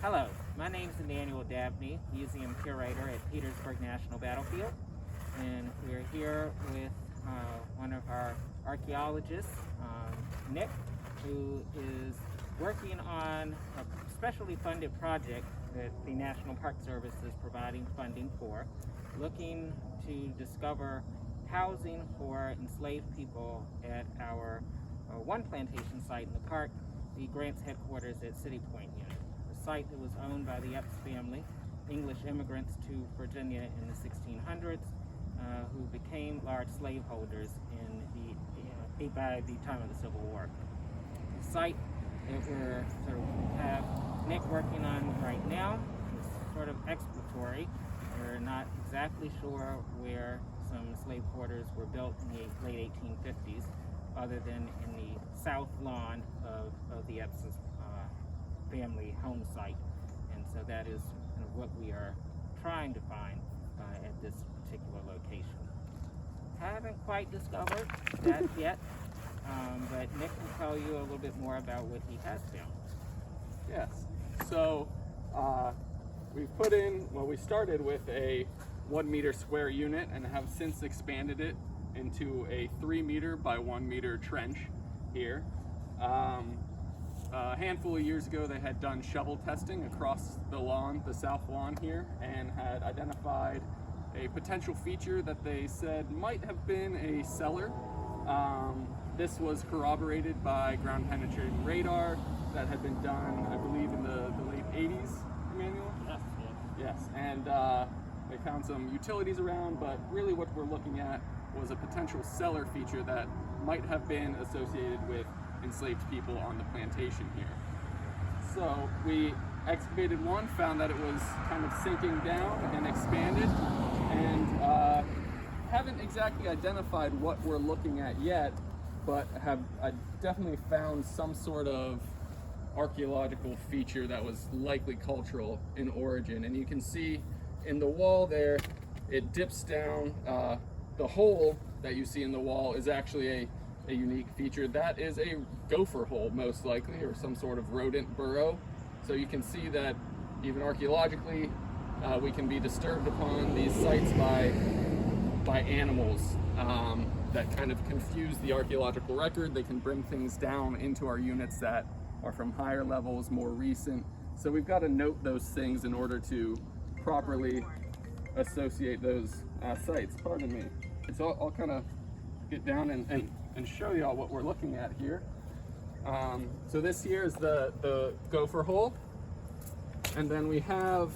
Hello, my name is Emmanuel Dabney, museum curator at Petersburg National Battlefield, and we're here with one of our archaeologists, Nick, who is working on a specially funded project that the National Park Service is providing funding for, looking to discover housing for enslaved people at our one plantation site in the park, the Grant's headquarters at City Point Unit. The site that was owned by the Epps family, English immigrants to Virginia in the 1600s, who became large slaveholders by the time of the Civil War. The site that we have Nick working on right now is sort of exploratory. We're not exactly sure where some slave quarters were built in the late 1850s, other than in the south lawn of the Epps family home site. And so that is kind of what we are trying to find at this particular location. Haven't quite discovered that yet, but Nick will tell you a little bit more about what he has found. Yes, so we started with a 1 meter square unit and have since expanded it into a 3 meter by 1 meter trench here. A handful of years ago, they had done shovel testing across the lawn, the south lawn here, and had identified a potential feature that they said might have been a cellar. This was corroborated by ground penetrating radar that had been done, I believe, in the late 80s, Emmanuel? Yes, and they found some utilities around, but really what we're looking at was a potential cellar feature that might have been associated with enslaved people on the plantation here. So we excavated one, found that it was kind of sinking down and expanded, and haven't exactly identified what we're looking at yet, but I definitely found some sort of archaeological feature that was likely cultural in origin. And you can see in the wall there, it dips down. The hole that you see in the wall is actually a unique feature. That is a gopher hole, most likely, or some sort of rodent burrow. So you can see that even archaeologically, we can be disturbed upon these sites by animals that kind of confuse the archaeological record. They can bring things down into our units that are from higher levels, more recent. So we've got to note those things in order to properly associate those sites. Pardon me. So I'll kind of get down and show y'all what we're looking at here. So this here is the gopher hole, and then we have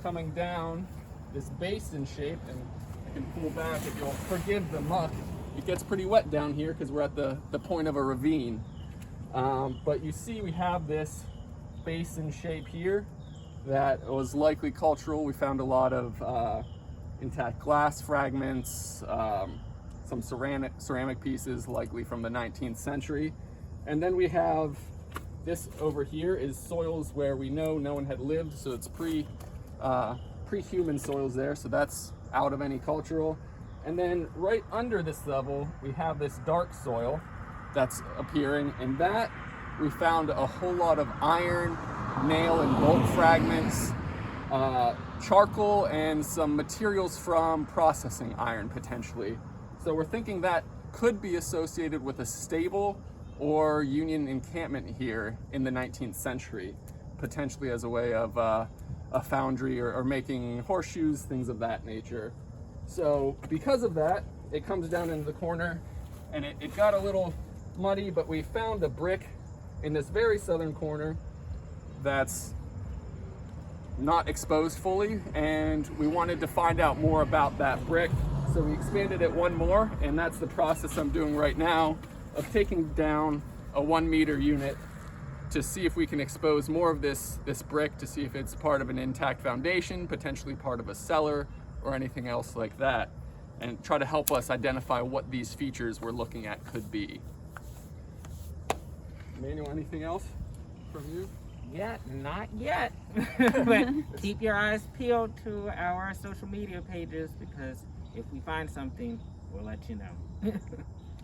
coming down this basin shape, and I can pull back if you'll forgive the muck. It gets pretty wet down here because we're at the point of a ravine. But you see we have this basin shape here that was likely cultural. We found a lot of intact glass fragments, some ceramic pieces likely from the 19th century. And then we have this over here is soils where we know no one had lived, so it's pre-human soils there, so that's out of any cultural. And then right under this level, we have this dark soil that's appearing, and that we found a whole lot of iron, nail, and bolt fragments, charcoal, and some materials from processing iron potentially. So we're thinking that could be associated with a stable or Union encampment here in the 19th century, potentially as a way of a foundry or making horseshoes, things of that nature. So because of that, it comes down into the corner, and it got a little muddy, but we found a brick in this very southern corner that's not exposed fully, and we wanted to find out more about that brick. So we expanded it one more, and that's the process I'm doing right now of taking down a 1 meter unit to see if we can expose more of this brick, to see if it's part of an intact foundation, potentially part of a cellar, or anything else like that, and try to help us identify what these features we're looking at could be. Emmanuel, anything else from you? Not yet. But keep your eyes peeled to our social media pages, because if we find something, we'll let you know.